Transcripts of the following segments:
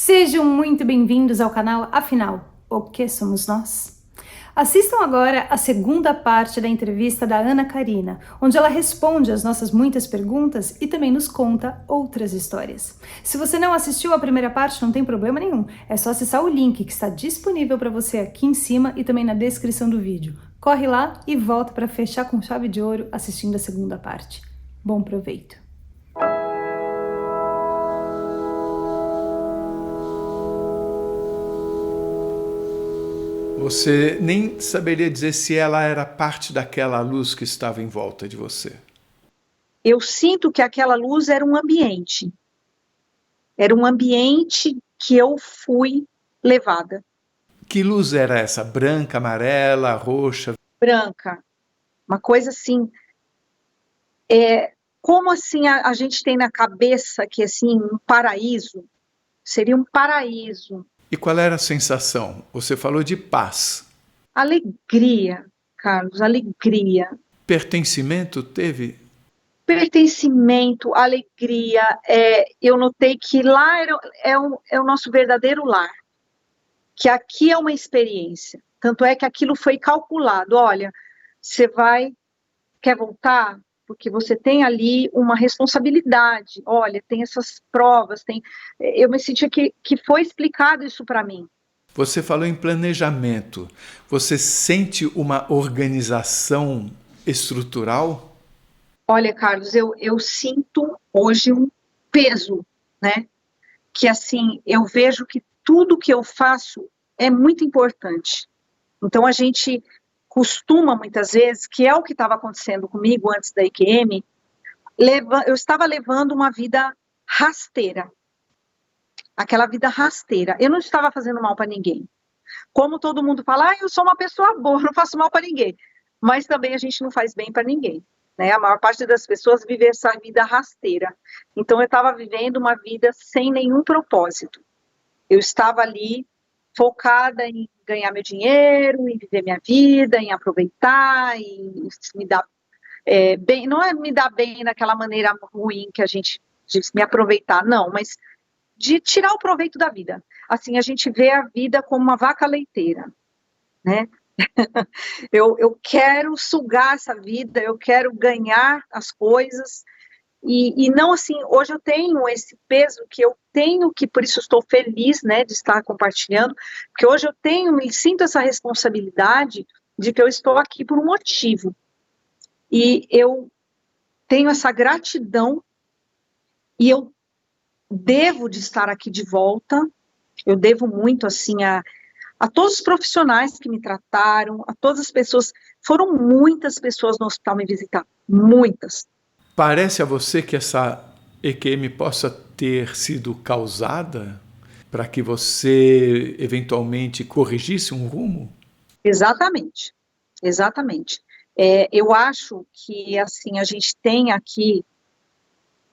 Sejam muito bem-vindos ao canal Afinal, o que somos nós? Assistam agora a segunda parte da entrevista da Ana Karina, onde ela responde às nossas muitas perguntas e também nos conta outras histórias. Se você não assistiu a primeira parte, não tem problema nenhum, é só acessar o link que está disponível para você aqui em cima e também na descrição do vídeo. Corre lá e volta para fechar com chave de ouro assistindo a segunda parte. Bom proveito! Você nem saberia dizer se ela era parte daquela luz que estava em volta de você. Eu sinto que aquela luz era um ambiente. Era um ambiente que eu fui levada. Que luz era essa? Branca, amarela, roxa? Branca. Uma coisa assim. Como assim a gente tem na cabeça que assim, um paraíso? Seria um paraíso. E qual era a sensação? Você falou de paz. Alegria, Carlos, alegria. Pertencimento teve? Pertencimento, alegria. Eu notei que lá é o nosso verdadeiro lar. Que aqui é uma experiência. Tanto é que aquilo foi calculado. Olha, quer voltar? Porque você tem ali uma responsabilidade. Olha, tem essas provas, eu me senti que foi explicado isso para mim. Você falou em planejamento. Você sente uma organização estrutural? Olha, Carlos, eu sinto hoje um peso, né? Que assim, eu vejo que tudo que eu faço é muito importante. Então a gente costuma muitas vezes, que é o que estava acontecendo comigo antes da IQM, eu estava levando uma vida rasteira. Aquela vida rasteira. Eu não estava fazendo mal para ninguém. Como todo mundo fala, eu sou uma pessoa boa, não faço mal para ninguém. Mas também a gente não faz bem para ninguém. Né? A maior parte das pessoas vive essa vida rasteira. Então eu estava vivendo uma vida sem nenhum propósito. Eu estava ali focada em ganhar meu dinheiro, em viver minha vida, em aproveitar, em me dar bem, não é me dar bem naquela maneira ruim que a gente diz, me aproveitar, não, mas de tirar o proveito da vida. Assim, a gente vê a vida como uma vaca leiteira, né? Eu quero sugar essa vida, eu quero ganhar as coisas, e não assim, hoje eu tenho esse peso que eu tenho, que por isso estou feliz, né, de estar compartilhando, porque hoje me sinto essa responsabilidade de que eu estou aqui por um motivo, e eu tenho essa gratidão, e eu devo de estar aqui de volta, eu devo muito, assim, a todos os profissionais que me trataram, a todas as pessoas, foram muitas pessoas no hospital me visitar, muitas. Parece a você que essa EQM possa ter sido causada para que você eventualmente corrigisse um rumo? Exatamente, exatamente. Eu acho que, assim, a gente tem aqui,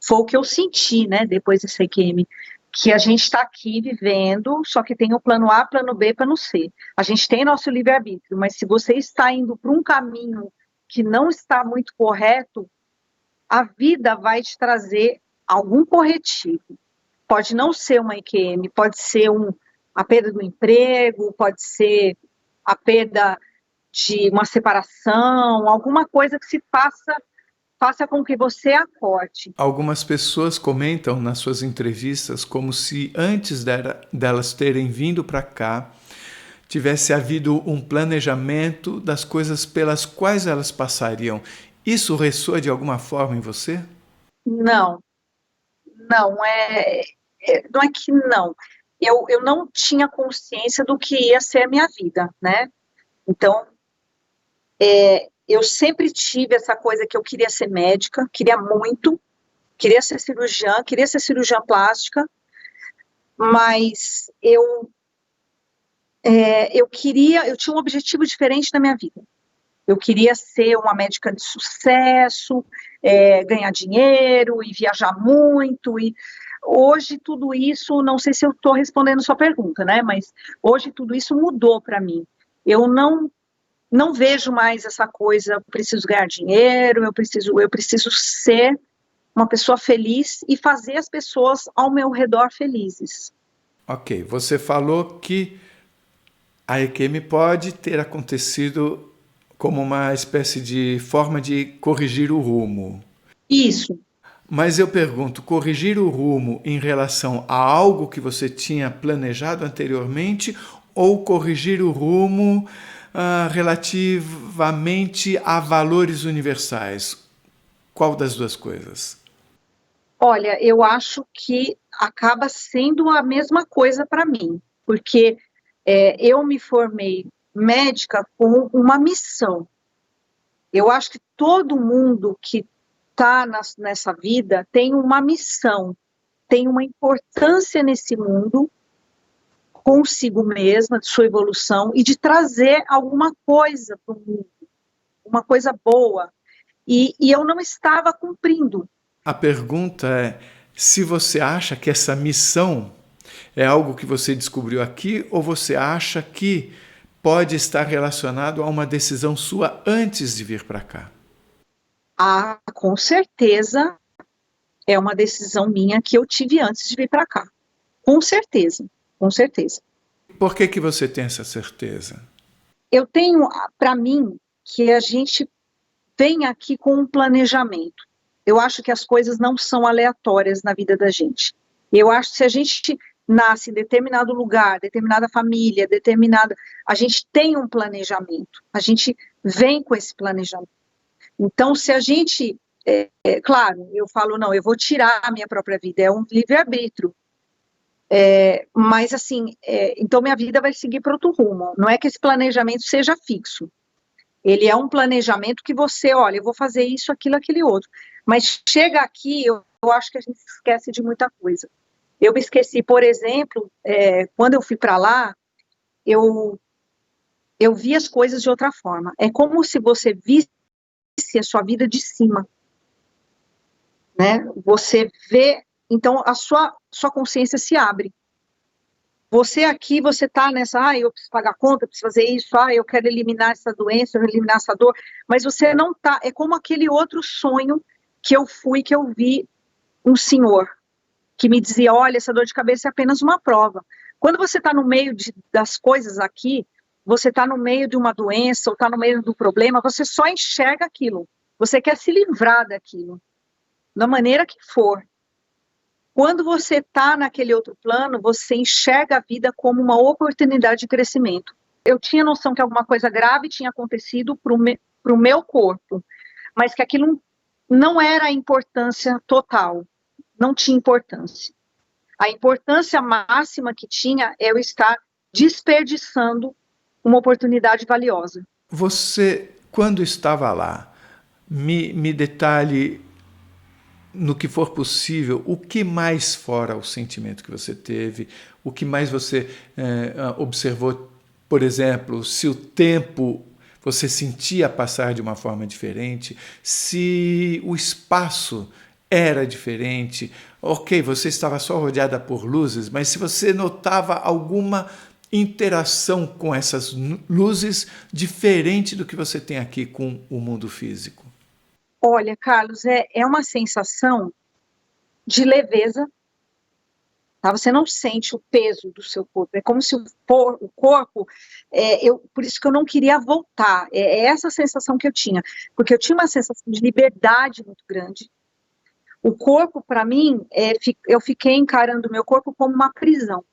foi o que eu senti, né, depois desse EQM, que a gente está aqui vivendo, só que tem o plano A, plano B, plano C. A gente tem nosso livre-arbítrio, mas se você está indo para um caminho que não está muito correto, a vida vai te trazer algum corretivo. Pode não ser uma EQM, pode ser a perda do emprego, pode ser a perda de uma separação, alguma coisa que se faça com que você acorde. Algumas pessoas comentam nas suas entrevistas como se antes delas terem vindo para cá, tivesse havido um planejamento das coisas pelas quais elas passariam. Isso ressoa de alguma forma em você? Não, não não é que não. Eu não tinha consciência do que ia ser a minha vida, né? Então, eu sempre tive essa coisa que eu queria ser médica, queria muito, queria ser cirurgiã plástica, mas eu tinha um objetivo diferente na minha vida. Eu queria ser uma médica de sucesso, ganhar dinheiro e viajar muito. E hoje tudo isso, não sei se eu estou respondendo sua pergunta, né? Mas hoje tudo isso mudou para mim. Eu não vejo mais essa coisa, preciso ganhar dinheiro, eu preciso ser uma pessoa feliz e fazer as pessoas ao meu redor felizes. Ok, você falou que a EQM pode ter acontecido como uma espécie de forma de corrigir o rumo. Isso. Mas eu pergunto, corrigir o rumo em relação a algo que você tinha planejado anteriormente ou corrigir o rumo relativamente a valores universais? Qual das duas coisas? Olha, eu acho que acaba sendo a mesma coisa para mim, porque eu me formei médica com uma missão. Eu acho que todo mundo que está nessa vida tem uma missão, tem uma importância nesse mundo, consigo mesma, de sua evolução, e de trazer alguma coisa para o mundo, uma coisa boa. E eu não estava cumprindo. A pergunta é se você acha que essa missão é algo que você descobriu aqui ou você acha que pode estar relacionado a uma decisão sua antes de vir para cá? Ah, com certeza é uma decisão minha que eu tive antes de vir para cá. Com certeza, com certeza. Por que você tem essa certeza? Eu tenho, para mim, que a gente vem aqui com um planejamento. Eu acho que as coisas não são aleatórias na vida da gente. Eu acho que se a gente nasce em determinado lugar, determinada família, a gente tem um planejamento. A gente vem com esse planejamento. Então, se a gente, claro, eu falo, não, eu vou tirar a minha própria vida, é um livre-arbítrio. Mas, assim, então minha vida vai seguir para outro rumo. Não é que esse planejamento seja fixo. Ele é um planejamento que você, olha, eu vou fazer isso, aquilo, aquele outro. Mas chega aqui, eu acho que a gente esquece de muita coisa. Eu me esqueci, por exemplo, quando eu fui para lá, eu vi as coisas de outra forma. É como se você visse a sua vida de cima, né? Você vê, então a sua consciência se abre. Você aqui, você está nessa, eu preciso pagar conta, eu preciso fazer isso, eu quero eliminar essa doença, eu quero eliminar essa dor, mas você não está, é como aquele outro sonho que eu vi um senhor que me dizia, olha, essa dor de cabeça é apenas uma prova. Quando você está no meio das coisas aqui, você está no meio de uma doença ou está no meio do problema, você só enxerga aquilo. Você quer se livrar daquilo, da maneira que for. Quando você está naquele outro plano, você enxerga a vida como uma oportunidade de crescimento. Eu tinha noção que alguma coisa grave tinha acontecido para o meu corpo, mas que aquilo não era a importância total, não tinha importância. A importância máxima que tinha é eu estar desperdiçando uma oportunidade valiosa. Você, quando estava lá, me detalhe, no que for possível, o que mais fora o sentimento que você teve, o que mais você observou, por exemplo, se o tempo você sentia passar de uma forma diferente, se o espaço era diferente, ok, você estava só rodeada por luzes, mas se você notava alguma interação com essas luzes diferente do que você tem aqui com o mundo físico. Olha, Carlos, é uma sensação de leveza, tá? Você não sente o peso do seu corpo, é como se o corpo, por isso que eu não queria voltar, é essa sensação que eu tinha, porque eu tinha uma sensação de liberdade muito grande. O corpo, para mim, eu fiquei encarando o meu corpo como uma prisão,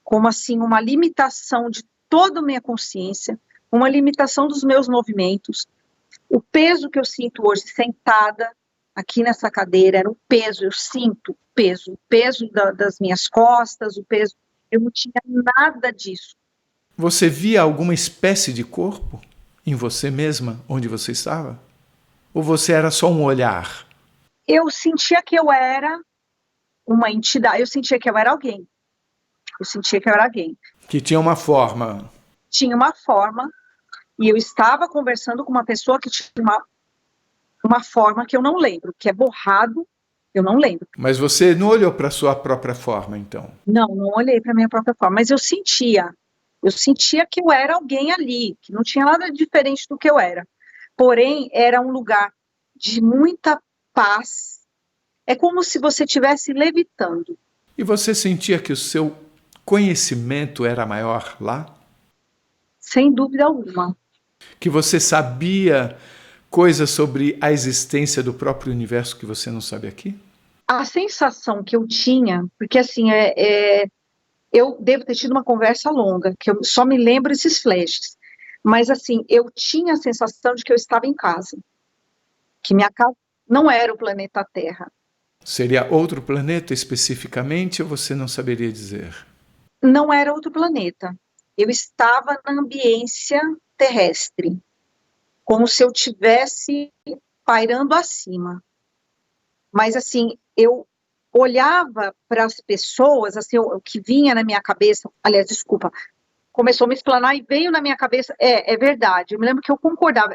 como assim, uma limitação de toda a minha consciência, uma limitação dos meus movimentos. O peso que eu sinto hoje sentada aqui nessa cadeira era um peso, eu sinto o peso das minhas costas, o peso, eu não tinha nada disso. Você via alguma espécie de corpo em você mesma, onde você estava? Ou você era só um olhar? Eu sentia que eu era uma entidade, eu sentia que eu era alguém. Que tinha uma forma. Tinha uma forma. E eu estava conversando com uma pessoa que tinha uma forma que eu não lembro, que é borrado, eu não lembro. Mas você não olhou para a sua própria forma, então? Não olhei para a minha própria forma, mas eu sentia que eu era alguém ali, que não tinha nada diferente do que eu era. Porém, era um lugar de muita paz, é como se você estivesse levitando. E você sentia que o seu conhecimento era maior lá? Sem dúvida alguma. Que você sabia coisas sobre a existência do próprio universo que você não sabe aqui? A sensação que eu tinha, porque assim, eu devo ter tido uma conversa longa, que eu só me lembro esses flashes, mas assim, eu tinha a sensação de que eu estava em casa, que minha casa não era o planeta Terra. Seria outro planeta especificamente ou você não saberia dizer? Não era outro planeta. Eu estava na ambiência terrestre, como se eu tivesse pairando acima. Mas assim, eu olhava para as pessoas, assim, o que vinha na minha cabeça, aliás, desculpa, começou a me explanar e veio na minha cabeça, é verdade, eu me lembro que eu concordava,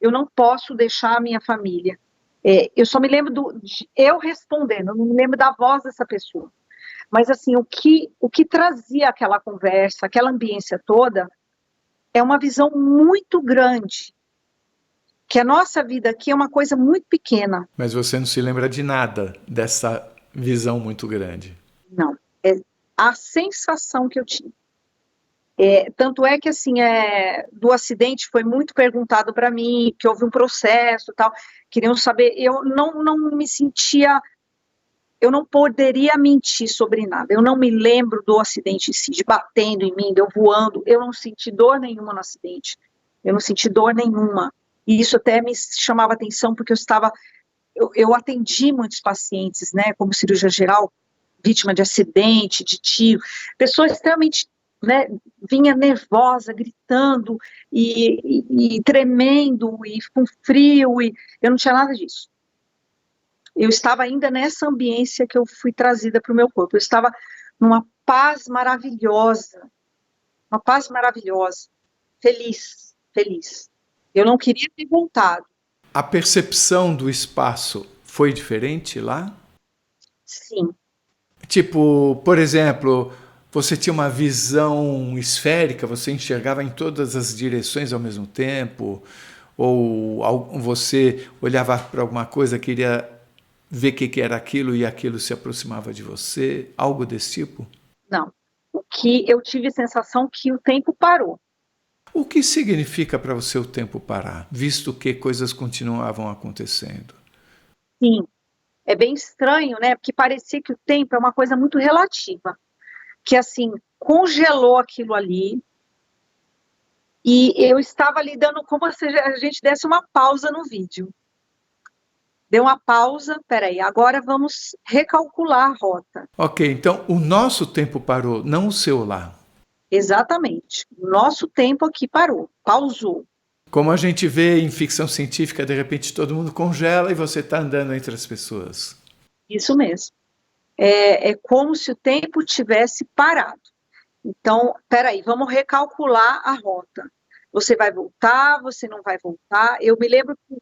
eu não posso deixar a minha família. Eu só me lembro de eu respondendo, eu não me lembro da voz dessa pessoa. Mas assim, o que trazia aquela conversa, aquela ambiência toda, é uma visão muito grande, que a nossa vida aqui é uma coisa muito pequena. Mas você não se lembra de nada dessa visão muito grande? Não, é a sensação que eu tinha. Tanto é que, assim, do acidente foi muito perguntado para mim, que houve um processo e tal, queriam saber, eu não me sentia, eu não poderia mentir sobre nada, eu não me lembro do acidente em si, de batendo em mim, de eu voando, eu não senti dor nenhuma no acidente, eu não senti dor nenhuma, e isso até me chamava atenção, porque eu atendi muitos pacientes, né, como cirurgia geral, vítima de acidente, de tiro, pessoas extremamente, né, vinha nervosa, gritando e tremendo e com frio, e eu não tinha nada disso. Eu estava ainda nessa ambiência que eu fui trazida para o meu corpo. Eu estava numa paz maravilhosa, feliz, feliz. Eu não queria ter voltado. A percepção do espaço foi diferente lá? Sim. Tipo, por exemplo, você tinha uma visão esférica, você enxergava em todas as direções ao mesmo tempo? Ou você olhava para alguma coisa, queria ver o que era aquilo e aquilo se aproximava de você? Algo desse tipo? Não. O que eu tive a sensação que o tempo parou. O que significa para você o tempo parar, visto que coisas continuavam acontecendo? Sim. É bem estranho, né? Porque parecia que o tempo é uma coisa muito relativa. Que, assim, congelou aquilo ali, e eu estava ali dando como se a gente desse uma pausa no vídeo. Deu uma pausa, peraí, agora vamos recalcular a rota. Ok, então o nosso tempo parou, não o seu lá. Exatamente. O nosso tempo aqui parou, pausou. Como a gente vê em ficção científica, de repente todo mundo congela e você está andando entre as pessoas. Isso mesmo. É como se o tempo tivesse parado. Então, peraí, vamos recalcular a rota. Você vai voltar, você não vai voltar. Eu me lembro que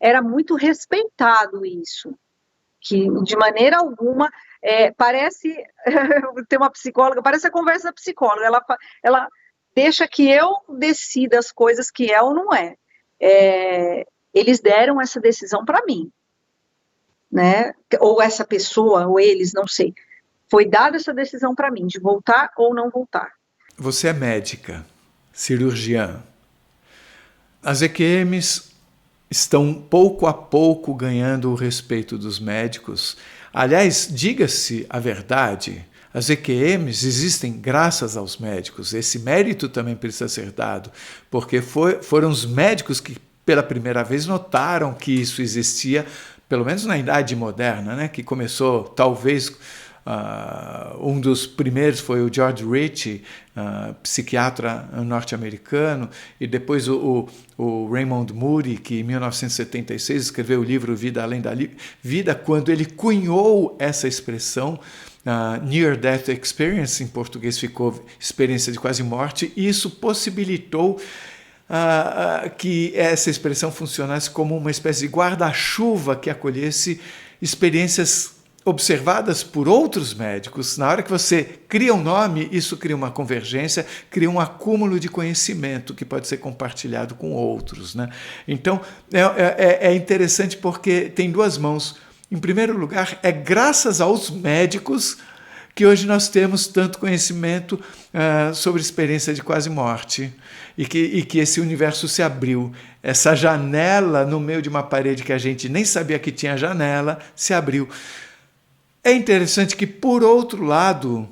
era muito respeitado isso, que de maneira alguma, parece, tem uma psicóloga, parece a conversa da psicóloga, ela deixa que eu decida as coisas que é ou não é. Eles deram essa decisão para mim, né? Ou essa pessoa, ou eles, não sei. Foi dada essa decisão para mim, de voltar ou não voltar. Você é médica, cirurgiã. As EQMs estão pouco a pouco ganhando o respeito dos médicos. Aliás, diga-se a verdade, as EQMs existem graças aos médicos. Esse mérito também precisa ser dado, porque foram os médicos que pela primeira vez notaram que isso existia, pelo menos na Idade Moderna, né? Que começou, talvez, um dos primeiros foi o George Ritchie, psiquiatra norte-americano, e depois o Raymond Moody, que em 1976 escreveu o livro Vida Além da Vida, quando ele cunhou essa expressão, Near Death Experience, em português ficou experiência de quase morte, e isso possibilitou que essa expressão funcionasse como uma espécie de guarda-chuva que acolhesse experiências observadas por outros médicos. Na hora que você cria um nome, isso cria uma convergência, cria um acúmulo de conhecimento que pode ser compartilhado com outros, né? Então, é interessante porque tem duas mãos. Em primeiro lugar, é graças aos médicos que hoje nós temos tanto conhecimento sobre experiência de quase morte e que esse universo se abriu. Essa janela no meio de uma parede que a gente nem sabia que tinha janela, se abriu. É interessante que, por outro lado,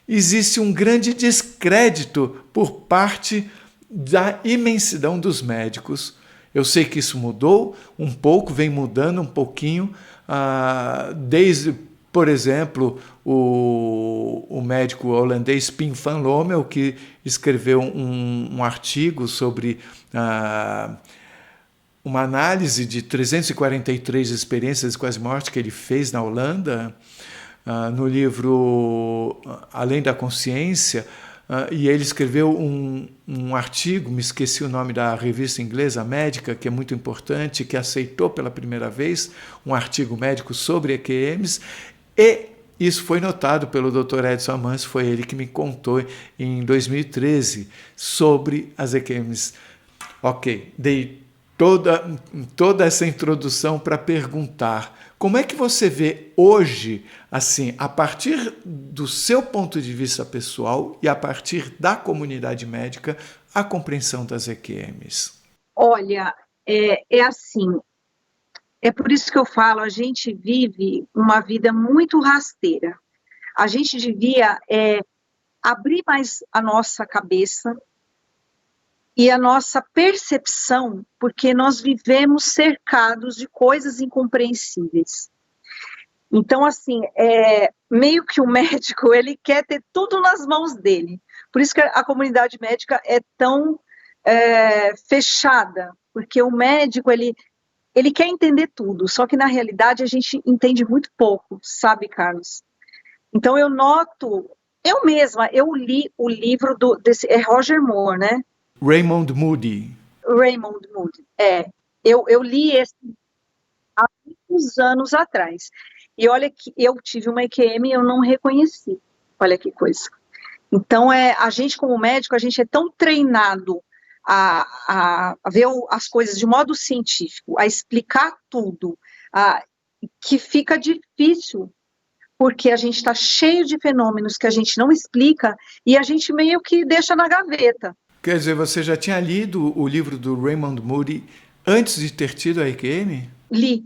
existe um grande descrédito por parte da imensidão dos médicos. Eu sei que isso mudou um pouco, vem mudando um pouquinho, desde, por exemplo, o médico holandês Pim van Lommel, que escreveu um artigo sobre uma análise de 343 experiências de quase morte que ele fez na Holanda, no livro Além da Consciência, e ele escreveu um artigo, me esqueci o nome da revista inglesa médica, que é muito importante, que aceitou pela primeira vez um artigo médico sobre EQMs, e isso foi notado pelo Dr. Edson Amancio, foi ele que me contou em 2013 sobre as EQMs. Ok, dei toda essa introdução para perguntar como é que você vê hoje, assim, a partir do seu ponto de vista pessoal e a partir da comunidade médica, a compreensão das EQMs? Olha, é assim, é por isso que eu falo, a gente vive uma vida muito rasteira. A gente devia abrir mais a nossa cabeça e a nossa percepção, porque nós vivemos cercados de coisas incompreensíveis. Então, assim, meio que o médico, ele quer ter tudo nas mãos dele. Por isso que a comunidade médica é tão fechada, porque o médico, ele quer entender tudo, só que na realidade a gente entende muito pouco, sabe, Carlos? Então eu noto, eu mesma, eu li o livro desse Roger Moore, né? Raymond Moody. Raymond Moody, eu li esse há muitos anos atrás, e olha que eu tive uma EQM e eu não reconheci, olha que coisa. Então, a gente como médico, a gente é tão treinado a ver as coisas de modo científico, a explicar tudo, que fica difícil, porque a gente está cheio de fenômenos que a gente não explica e a gente meio que deixa na gaveta. Quer dizer, você já tinha lido o livro do Raymond Moody antes de ter tido a EQM? Li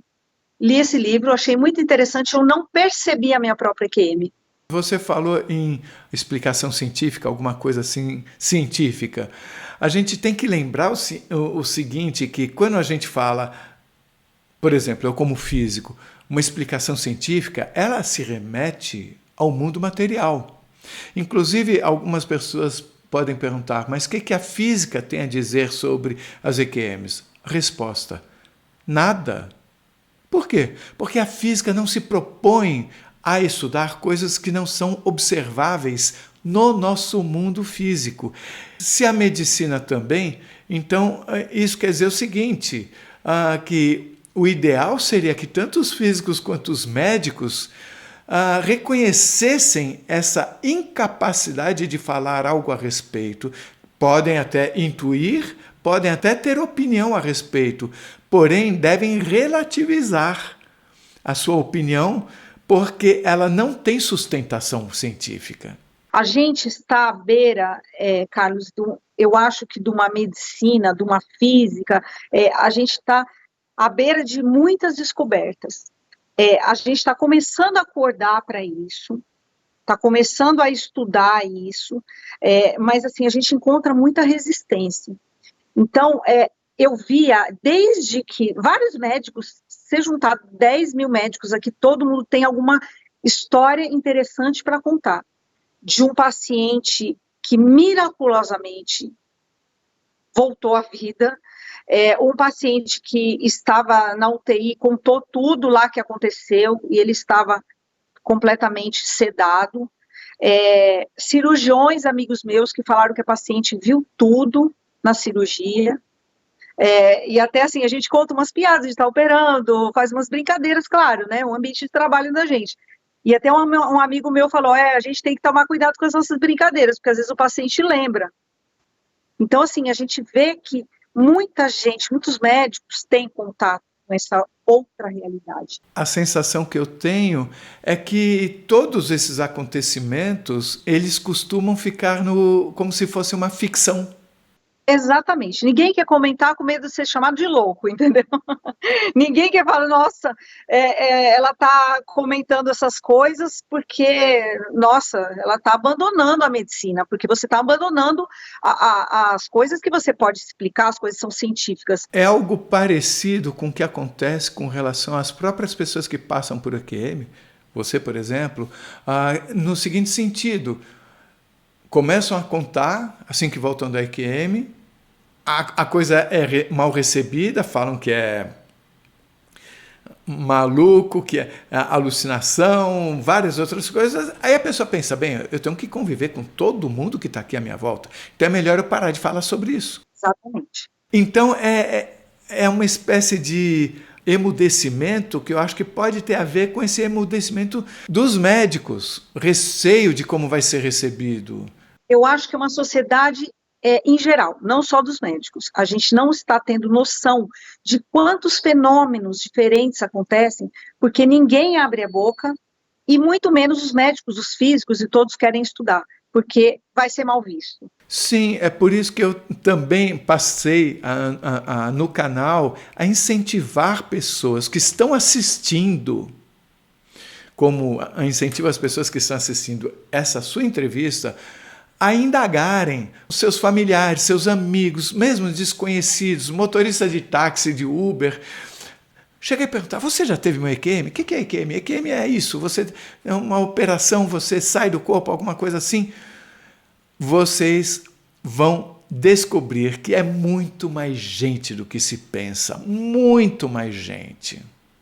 esse livro, achei muito interessante, eu não percebi a minha própria EQM. Você falou em explicação científica, alguma coisa assim científica. A gente tem que lembrar o seguinte, que quando a gente fala, por exemplo, eu como físico, uma explicação científica, ela se remete ao mundo material. Inclusive, algumas pessoas podem perguntar, mas o que a física tem a dizer sobre as EQMs? Resposta, nada. Por quê? Porque a física não se propõe a estudar coisas que não são observáveis no nosso mundo físico. Se a medicina também, então isso quer dizer o seguinte, que o ideal seria que tanto os físicos quanto os médicos reconhecessem essa incapacidade de falar algo a respeito. Podem até intuir, podem até ter opinião a respeito, porém devem relativizar a sua opinião, porque ela não tem sustentação científica. A gente está à beira, Carlos, eu acho que de uma medicina, de uma física, a gente está à beira de muitas descobertas. A gente está começando a acordar para isso, está começando a estudar isso, mas assim, a gente encontra muita resistência. Então, eu via, desde que vários médicos, se juntar 10 mil médicos aqui, todo mundo tem alguma história interessante para contar, de um paciente que miraculosamente voltou à vida, um paciente que estava na UTI, contou tudo lá que aconteceu, e ele estava completamente sedado, cirurgiões, amigos meus, que falaram que a paciente viu tudo na cirurgia, e até assim, a gente conta umas piadas, a gente está operando, faz umas brincadeiras, claro, né, o ambiente de trabalho da gente. E até um amigo meu falou, a gente tem que tomar cuidado com as nossas brincadeiras, porque às vezes o paciente lembra. Então, assim, a gente vê que muita gente, muitos médicos têm contato com essa outra realidade. A sensação que eu tenho é que todos esses acontecimentos, eles costumam ficar como se fosse uma ficção. Exatamente. Ninguém quer comentar com medo de ser chamado de louco, entendeu? Ninguém quer falar, nossa, ela está comentando essas coisas porque, nossa, ela está abandonando a medicina, porque você está abandonando as coisas que você pode explicar, as coisas são científicas. É algo parecido com o que acontece com relação às próprias pessoas que passam por EQM, você, por exemplo, no seguinte sentido: começam a contar, assim que voltam da EQM, a coisa é mal recebida, falam que é maluco, que é alucinação, várias outras coisas. Aí a pessoa pensa, bem, eu tenho que conviver com todo mundo que está aqui à minha volta, então é melhor eu parar de falar sobre isso. Exatamente. Então é uma espécie de emudecimento que eu acho que pode ter a ver com esse emudecimento dos médicos, receio de como vai ser recebido. Eu acho que é uma sociedade em geral, não só dos médicos. A gente não está tendo noção de quantos fenômenos diferentes acontecem, porque ninguém abre a boca, e muito menos os médicos, os físicos, e todos querem estudar, porque vai ser mal visto. Sim, é por isso que eu também passei no canal a incentivar pessoas que estão assistindo, como incentivo as pessoas que estão assistindo essa sua entrevista, a indagarem os seus familiares, seus amigos, mesmo desconhecidos, motoristas de táxi, de Uber. Cheguei a perguntar, você já teve uma EQM? O que é EQM? EQM é isso, é uma operação, você sai do corpo, alguma coisa assim. Vocês vão descobrir que é muito mais gente do que se pensa, muito mais gente.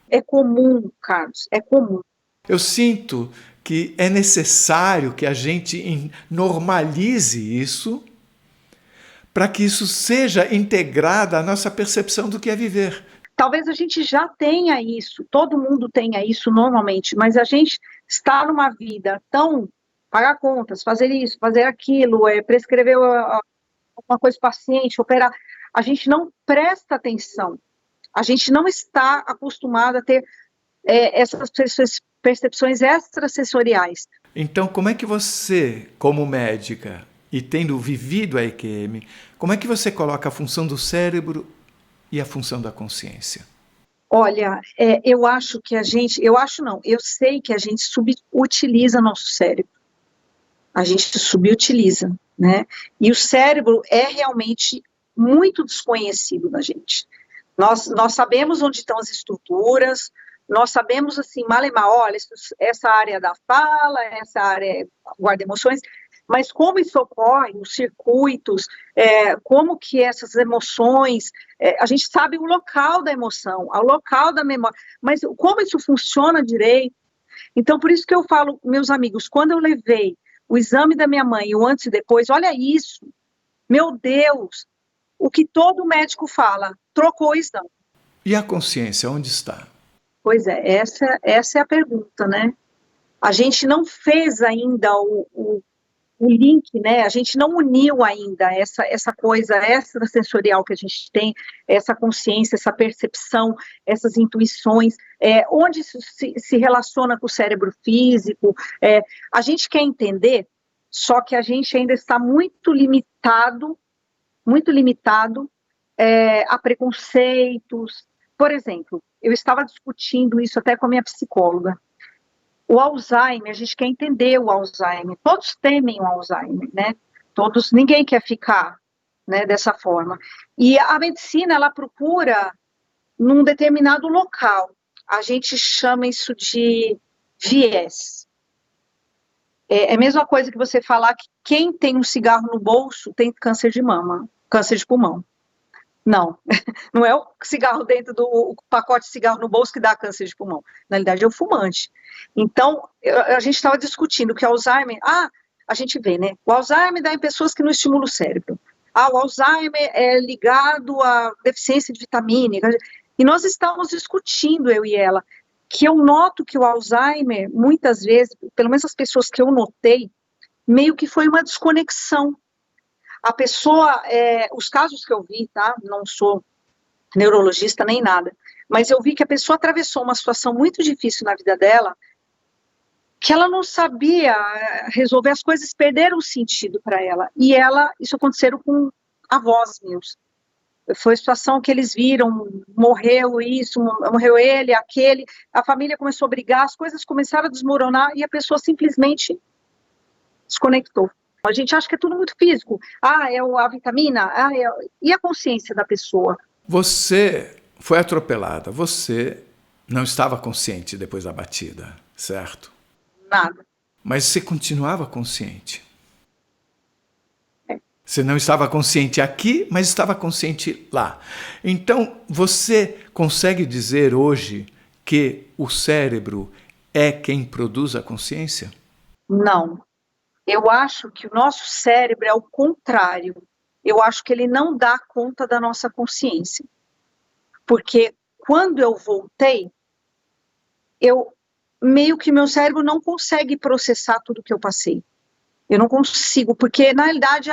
É comum, Carlos, é comum. Eu sinto que é necessário que a gente normalize isso para que isso seja integrado à nossa percepção do que é viver. Talvez a gente já tenha isso, todo mundo tenha isso normalmente, mas a gente está numa vida tão pagar contas, fazer isso, fazer aquilo, prescrever alguma coisa para o paciente, operar, a gente não presta atenção, a gente não está acostumado a ter essas percepções extrasensoriais. Então, como é que você, como médica, e tendo vivido a EQM, como é que você coloca a função do cérebro e a função da consciência? Olha, eu acho que eu sei que a gente subutiliza nosso cérebro. A gente subutiliza, né? E o cérebro é realmente muito desconhecido da gente. Nós sabemos onde estão as estruturas, nós sabemos, assim, mal e mal, olha, essa área da fala, essa área guarda emoções, mas como isso ocorre, os circuitos, como que essas emoções, a gente sabe o local da emoção, o local da memória, mas como isso funciona direito. Então, por isso que eu falo, meus amigos, quando eu levei o exame da minha mãe, o antes e depois, olha isso, meu Deus, o que todo médico fala, trocou o exame. E a consciência, onde está? Pois é, essa é a pergunta, né? A gente não fez ainda o link, né? A gente não uniu ainda essa coisa extrasensorial que a gente tem, essa consciência, essa percepção, essas intuições, onde isso se relaciona com o cérebro físico. A gente quer entender, só que a gente ainda está muito limitado a preconceitos. Por exemplo, eu estava discutindo isso até com a minha psicóloga. O Alzheimer, a gente quer entender o Alzheimer. Todos temem o Alzheimer, né? Ninguém quer ficar, né, dessa forma. E a medicina, ela procura num determinado local. A gente chama isso de viés. É a mesma coisa que você falar que quem tem um cigarro no bolso tem câncer de mama, câncer de pulmão. Não é o cigarro dentro do pacote de cigarro no bolso que dá câncer de pulmão. Na realidade, é o fumante. Então, a gente estava discutindo que o Alzheimer... a gente vê, né? O Alzheimer dá em pessoas que não estimulam o cérebro. O Alzheimer é ligado à deficiência de vitamínica. E nós estávamos discutindo, eu e ela, que eu noto que o Alzheimer, muitas vezes, pelo menos as pessoas que eu notei, meio que foi uma desconexão. A pessoa, os casos que eu vi, tá? Não sou neurologista nem nada, mas eu vi que a pessoa atravessou uma situação muito difícil na vida dela, que ela não sabia resolver as coisas, perderam o sentido para ela. E isso aconteceu com avós meus. Foi a situação que eles viram, morreu isso, morreu ele, aquele, a família começou a brigar, as coisas começaram a desmoronar e a pessoa simplesmente desconectou. A gente acha que é tudo muito físico. É a vitamina, e a consciência da pessoa? Você foi atropelada, você não estava consciente depois da batida, certo? Nada. Mas você continuava consciente. Você não estava consciente aqui, mas estava consciente lá. Então, você consegue dizer hoje que o cérebro é quem produz a consciência? Não. Eu acho que o nosso cérebro é o contrário. Eu acho que ele não dá conta da nossa consciência. Porque quando eu voltei, meio que meu cérebro não consegue processar tudo que eu passei. Eu não consigo, porque na realidade,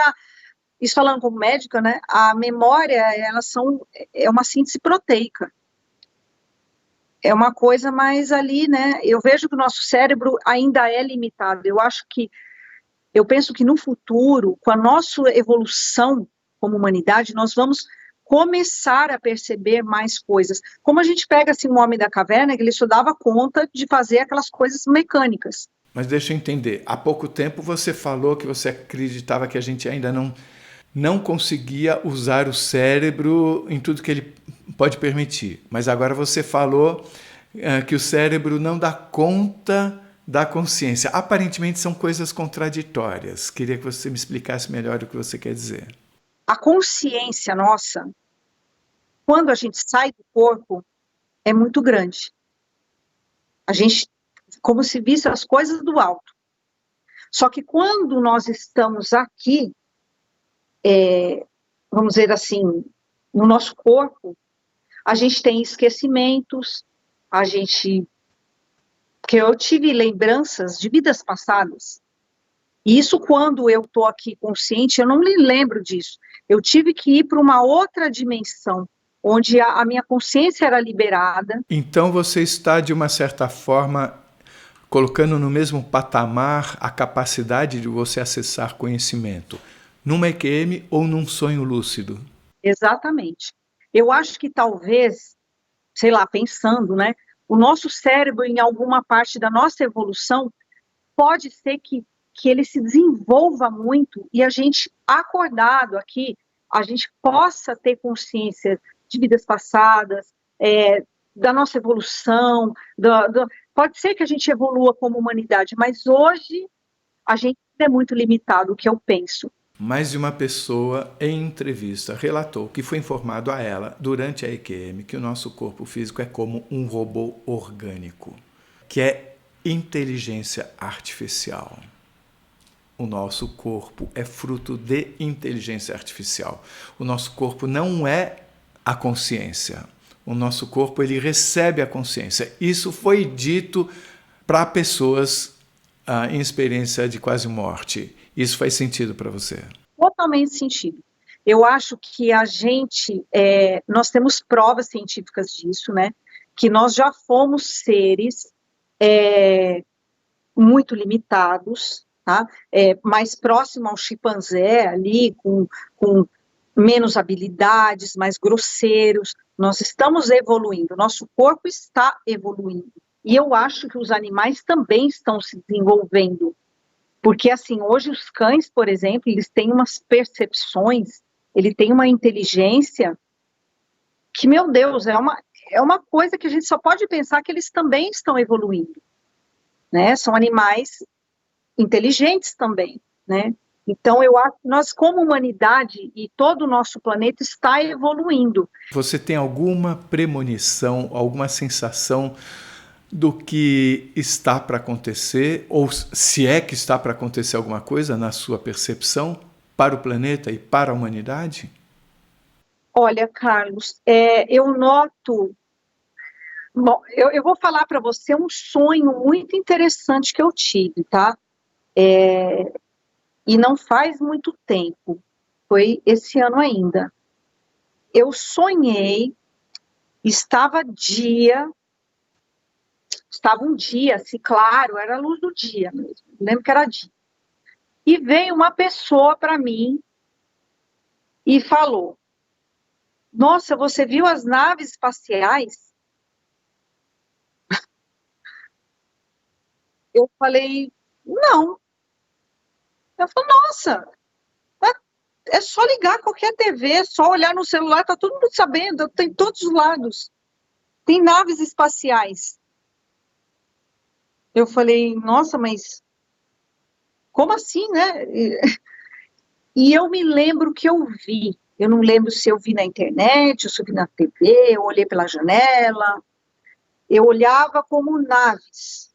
isso falando como médica, né, a memória, é uma síntese proteica. É uma coisa mais ali, né, eu vejo que o nosso cérebro ainda é limitado. Eu penso que no futuro, com a nossa evolução como humanidade, nós vamos começar a perceber mais coisas. Como a gente pega assim um homem da caverna, que ele só dava conta de fazer aquelas coisas mecânicas. Mas deixa eu entender, há pouco tempo você falou que você acreditava que a gente ainda não conseguia usar o cérebro em tudo que ele pode permitir. Mas agora você falou que o cérebro não dá conta da consciência. Aparentemente são coisas contraditórias. Queria que você me explicasse melhor o que você quer dizer. A consciência nossa, quando a gente sai do corpo, é muito grande. A gente, como se visse as coisas do alto. Só que quando nós estamos aqui, vamos dizer assim, no nosso corpo, a gente tem esquecimentos, porque eu tive lembranças de vidas passadas. E isso, quando eu estou aqui consciente, eu não me lembro disso. Eu tive que ir para uma outra dimensão, onde a minha consciência era liberada. Então você está, de uma certa forma, colocando no mesmo patamar a capacidade de você acessar conhecimento, numa EQM ou num sonho lúcido. Exatamente. Eu acho que talvez, sei lá, pensando, né, o nosso cérebro, em alguma parte da nossa evolução, pode ser que ele se desenvolva muito e a gente, acordado aqui, a gente possa ter consciência de vidas passadas, da nossa evolução, pode ser que a gente evolua como humanidade, mas hoje a gente é muito limitado, o que eu penso. Mais de uma pessoa, em entrevista, relatou que foi informado a ela, durante a EQM, que o nosso corpo físico é como um robô orgânico, que é inteligência artificial. O nosso corpo é fruto de inteligência artificial. O nosso corpo não é a consciência. O nosso corpo, ele recebe a consciência. Isso foi dito para pessoas em experiência de quase morte. Isso faz sentido para você? Totalmente sentido. Eu acho que nós temos provas científicas disso, né? Que nós já fomos seres muito limitados, tá? Mais próximo ao chimpanzé ali, com menos habilidades, mais grosseiros. Nós estamos evoluindo, nosso corpo está evoluindo. E eu acho que os animais também estão se desenvolvendo. Porque, assim, hoje os cães, por exemplo, eles têm umas percepções, ele tem uma inteligência que, meu Deus, é uma coisa que a gente só pode pensar que eles também estão evoluindo, né? São animais inteligentes também, né? Então, eu acho que nós, como humanidade, e todo o nosso planeta está evoluindo. Você tem alguma premonição, alguma sensação do que está para acontecer, ou se é que está para acontecer alguma coisa na sua percepção para o planeta e para a humanidade? Olha, Carlos, eu noto... Bom, eu vou falar para você um sonho muito interessante que eu tive, tá? E não faz muito tempo, foi esse ano ainda. Eu sonhei, Estava um dia, assim, claro, era a luz do dia mesmo, lembro que era dia. E veio uma pessoa para mim e falou: nossa, você viu as naves espaciais? Eu falei: não. Eu falei: nossa, é só ligar qualquer TV, é só olhar no celular, tá todo mundo sabendo, tem todos os lados. Tem naves espaciais. Eu falei: nossa, mas como assim, né? E eu me lembro que eu vi. Eu não lembro se eu vi na internet, se eu vi na TV, eu olhei pela janela. Eu olhava como naves,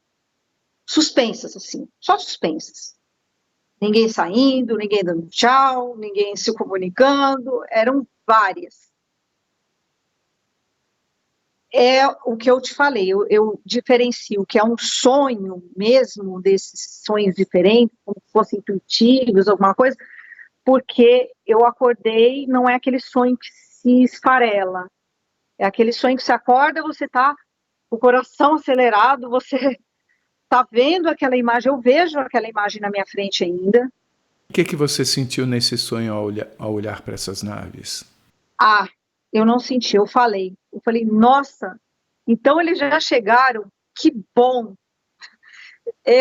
suspensas, assim, só suspensas. Ninguém saindo, ninguém dando tchau, ninguém se comunicando, eram várias. É o que eu te falei, eu diferencio o que é um sonho mesmo, desses sonhos diferentes, como se fossem intuitivos, alguma coisa, porque eu acordei, não é aquele sonho que se esfarela, é aquele sonho que você acorda, você tá com o coração acelerado, você tá vendo aquela imagem, eu vejo aquela imagem na minha frente ainda. O que você sentiu nesse sonho ao olhar para essas naves? Ah, eu não senti, eu falei, nossa, então eles já chegaram, que bom.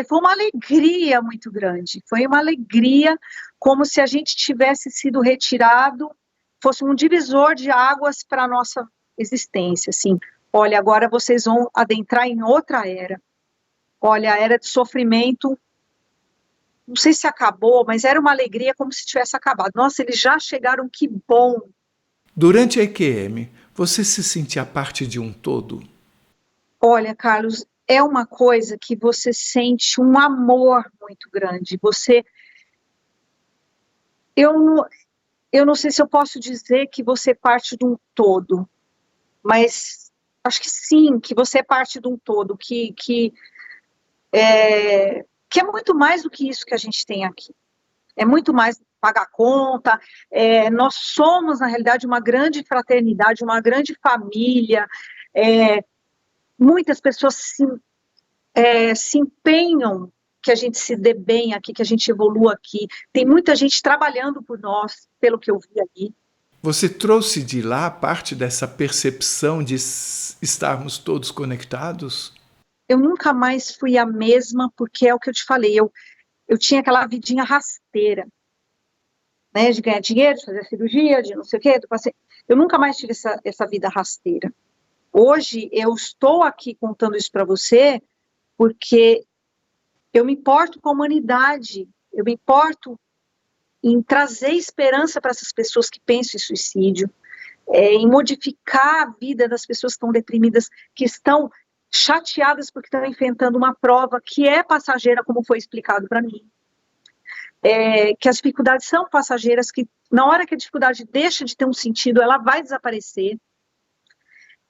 Foi uma alegria muito grande, foi uma alegria, como se a gente tivesse sido retirado, fosse um divisor de águas para a nossa existência, assim. Olha, agora vocês vão adentrar em outra era. Olha, a era de sofrimento, não sei se acabou, mas era uma alegria como se tivesse acabado. Nossa, eles já chegaram, que bom. Durante a EQM, você se sentia parte de um todo? Olha, Carlos, é uma coisa que você sente um amor muito grande. Eu não sei se eu posso dizer que você é parte de um todo, mas acho que sim, que você é parte de um todo, que é muito mais do que isso que a gente tem aqui. É muito mais pagar conta, nós somos, na realidade, uma grande fraternidade, uma grande família, muitas pessoas se empenham que a gente se dê bem aqui, que a gente evolua aqui, tem muita gente trabalhando por nós, pelo que eu vi ali. Você trouxe de lá parte dessa percepção de estarmos todos conectados? Eu nunca mais fui a mesma, porque é o que eu te falei, eu tinha aquela vidinha rasteira, né, de ganhar dinheiro, de fazer cirurgia, de não sei o quê, eu nunca mais tive essa vida rasteira. Hoje eu estou aqui contando isso para você porque eu me importo com a humanidade, eu me importo em trazer esperança para essas pessoas que pensam em suicídio, em modificar a vida das pessoas que estão deprimidas, que estão chateadas porque estão enfrentando uma prova que é passageira, como foi explicado para mim. Que as dificuldades são passageiras, que na hora que a dificuldade deixa de ter um sentido, ela vai desaparecer.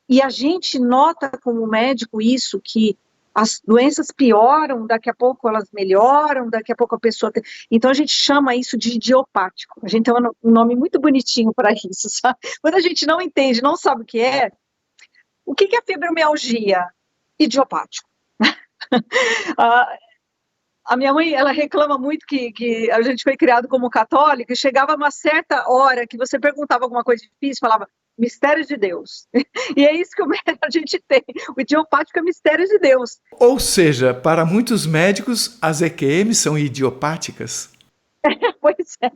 E a gente nota como médico isso, que as doenças pioram, daqui a pouco elas melhoram, daqui a pouco a pessoa tem... Então a gente chama isso de idiopático. A gente tem um nome muito bonitinho para isso, sabe? Quando a gente não entende, não sabe o que é fibromialgia? Idiopático. A minha mãe, ela reclama muito que a gente foi criado como católico e chegava uma certa hora que você perguntava alguma coisa difícil, falava mistério de Deus. E é isso que a gente tem. O idiopático é mistério de Deus. Ou seja, para muitos médicos, as EQM são idiopáticas. Pois é.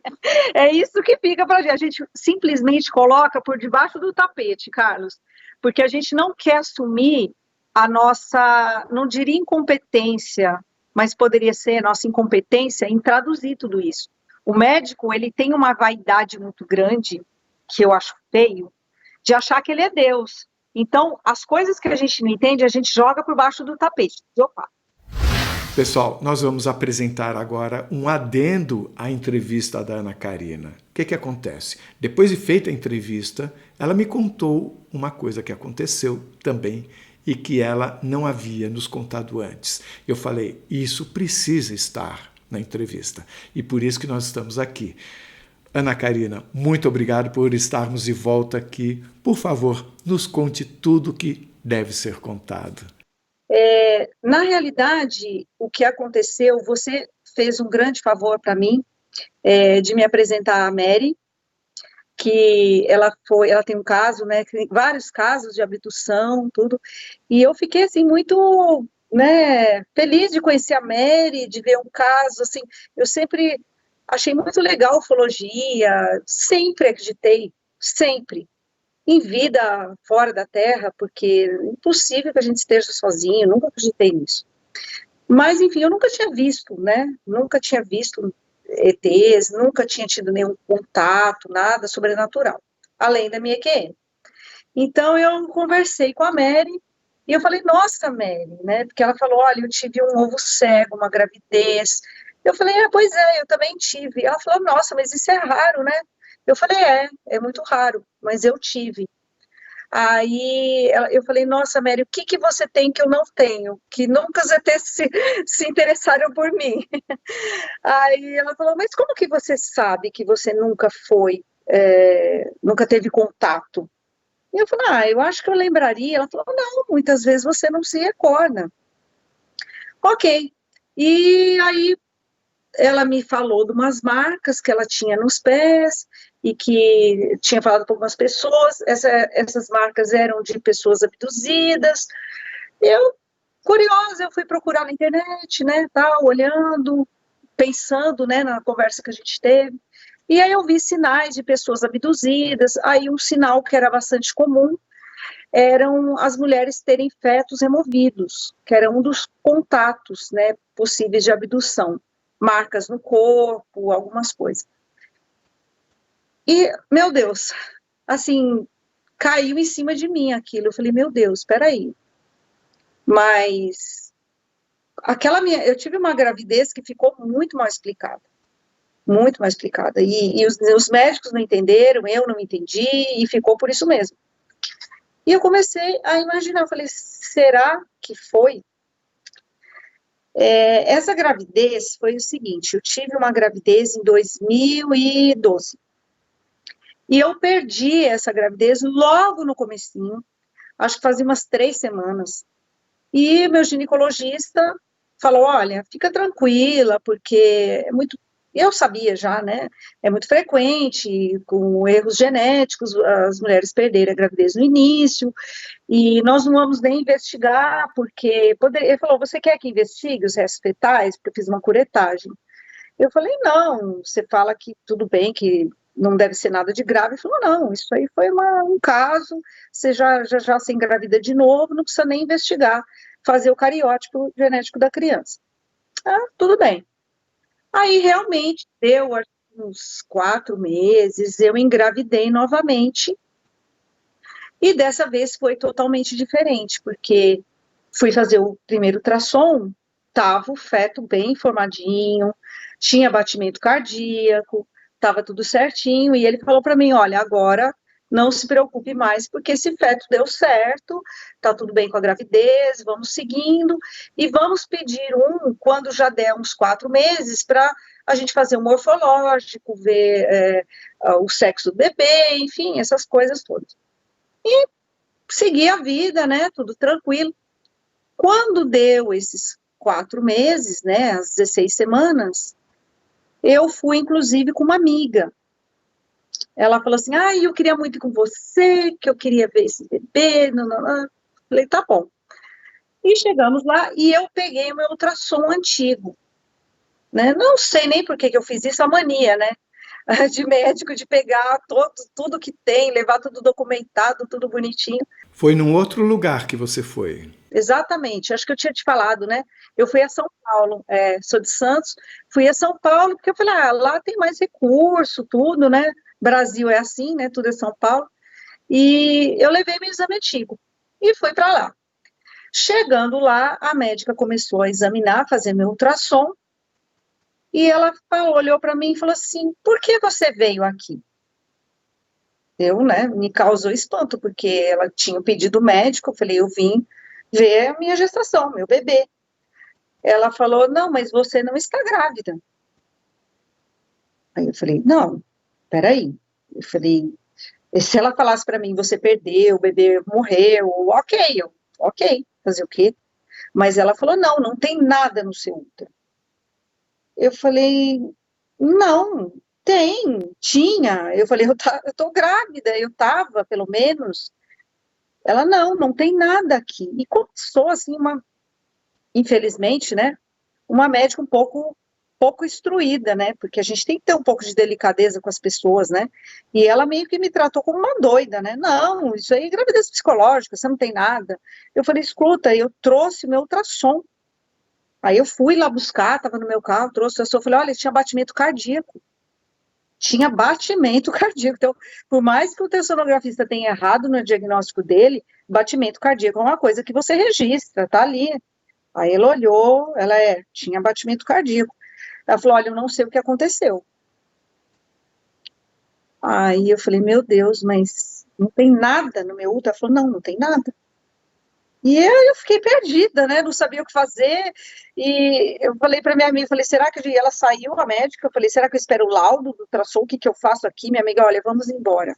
É isso que fica para a gente simplesmente coloca por debaixo do tapete, Carlos, porque a gente não quer assumir a nossa, não diria incompetência, mas poderia ser a nossa incompetência em traduzir tudo isso. O médico, ele tem uma vaidade muito grande, que eu acho feio, de achar que ele é Deus. Então, as coisas que a gente não entende, a gente joga por baixo do tapete. Opa! Pessoal, nós vamos apresentar agora um adendo à entrevista da Ana Karina. O que acontece? Depois de feita a entrevista, ela me contou uma coisa que aconteceu também e que ela não havia nos contado antes. Eu falei, isso precisa estar na entrevista. E por isso que nós estamos aqui. Ana Karina, muito obrigado por estarmos de volta aqui. Por favor, nos conte tudo o que deve ser contado. Na realidade, o que aconteceu, você fez um grande favor para mim, de me apresentar a Mary, que ela tem um caso, né, vários casos de abdução, tudo, e eu fiquei, assim, muito, né, feliz de conhecer a Mary, de ver um caso, assim, eu sempre achei muito legal a ufologia, sempre acreditei, sempre, em vida fora da Terra, porque é impossível que a gente esteja sozinho, nunca acreditei nisso. Mas, enfim, eu nunca tinha visto, né, nunca tinha visto ETs, nunca tinha tido nenhum contato, nada sobrenatural, além da minha EQM. Então, eu conversei com a Mary, e eu falei, nossa, Mary, né, porque ela falou, olha, eu tive um ovo cego, uma gravidez. Eu falei, pois é, eu também tive. Ela falou, nossa, mas isso é raro, né? Eu falei, é muito raro, mas eu tive. Aí eu falei, nossa, Mary, o que você tem que eu não tenho? Que nunca os ETs se interessaram por mim. Aí ela falou, mas como que você sabe que você nunca foi, nunca teve contato? E eu falei, eu acho que eu lembraria. Ela falou, não, muitas vezes você não se recorda. Ok. E aí ela me falou de umas marcas que ela tinha nos pés e que tinha falado para algumas pessoas, essas marcas eram de pessoas abduzidas. Eu, curiosa, eu fui procurar na internet, né, tal, olhando, pensando, né, na conversa que a gente teve, e aí eu vi sinais de pessoas abduzidas. Aí um sinal que era bastante comum eram as mulheres terem fetos removidos, que era um dos contatos, né, possíveis de abdução, marcas no corpo, algumas coisas. E, meu Deus, assim, caiu em cima de mim aquilo. Eu falei, meu Deus, espera aí. Mas eu tive uma gravidez que ficou muito mal explicada. Muito mal explicada. E os médicos não entenderam, eu não entendi, e ficou por isso mesmo. E eu comecei a imaginar, eu falei, será que foi? Essa gravidez foi o seguinte, eu tive uma gravidez em 2012. E eu perdi essa gravidez logo no comecinho, acho que fazia umas 3 semanas. E meu ginecologista falou, olha, fica tranquila, porque é muito... Eu sabia já, né? É muito frequente, com erros genéticos, as mulheres perderem a gravidez no início, e nós não vamos nem investigar, porque... Ele falou, você quer que investigue os restos fetais? Porque eu fiz uma curetagem. Eu falei, não, você fala que tudo bem, que não deve ser nada de grave. Ele falou, não, isso aí foi um caso, você já se engravida de novo, não precisa nem investigar, fazer o cariótipo genético da criança. Tudo bem. Aí, realmente, deu uns 4 meses, eu engravidei novamente, e dessa vez foi totalmente diferente, porque fui fazer o primeiro ultrassom, estava o feto bem formadinho, tinha batimento cardíaco, estava tudo certinho, e ele falou para mim, olha, agora não se preocupe mais, porque esse feto deu certo, está tudo bem com a gravidez, vamos seguindo, e vamos pedir quando já der uns 4 meses, para a gente fazer um morfológico, ver o sexo do bebê, enfim, essas coisas todas. E seguir a vida, né, tudo tranquilo. Quando deu esses 4 meses, né, as 16 semanas, eu fui, inclusive, com uma amiga. Ela falou assim, eu queria muito ir com você, que eu queria ver esse bebê, não. Falei, tá bom. E chegamos lá, e eu peguei o meu ultrassom antigo, né, não sei nem por que eu fiz isso, a mania, né, de médico, de pegar tudo que tem, levar tudo documentado, tudo bonitinho. Foi num outro lugar que você foi? Exatamente, acho que eu tinha te falado, né? Eu fui a São Paulo, sou de Santos, fui a São Paulo, porque eu falei, lá tem mais recurso, tudo, né? Brasil é assim, né? Tudo é São Paulo. E eu levei meu exame antigo e fui para lá. Chegando lá, a médica começou a examinar, fazer meu ultrassom, e ela olhou para mim e falou assim, por que você veio aqui? Né, me causou espanto, porque ela tinha pedido médico, eu falei, eu vim ver a minha gestação, meu bebê. Ela falou, não, mas você não está grávida. Aí eu falei, não, peraí. Eu falei, se ela falasse para mim, você perdeu, o bebê morreu, ok, fazer o quê? Mas ela falou, não, não tem nada no seu útero. Eu falei, não, tinha. Eu falei, eu tô grávida, eu tava, pelo menos. Ela, não, não tem nada aqui. E começou, assim, infelizmente, né, uma médica pouco instruída, né, porque a gente tem que ter um pouco de delicadeza com as pessoas, né, e ela meio que me tratou como uma doida, né, não, isso aí é gravidez psicológica, você não tem nada. Eu falei, escuta, eu trouxe o meu ultrassom. Aí eu fui lá buscar, estava no meu carro, trouxe o ultrassom, falei, olha, tinha batimento cardíaco. Tinha batimento cardíaco. Então, por mais que o ultrassonografista tenha errado no diagnóstico dele, batimento cardíaco é uma coisa que você registra, tá ali. Aí ela olhou, tinha batimento cardíaco. Ela falou, olha, eu não sei o que aconteceu. Aí eu falei, meu Deus, mas não tem nada no meu útero? Ela falou, não, não tem nada. E eu fiquei perdida, né? Não sabia o que fazer. E eu falei para minha amiga, falei, será que ela saiu, a médica? Eu falei, será que eu espero o laudo do ultrassom? O que eu faço aqui? Minha amiga, olha, vamos embora.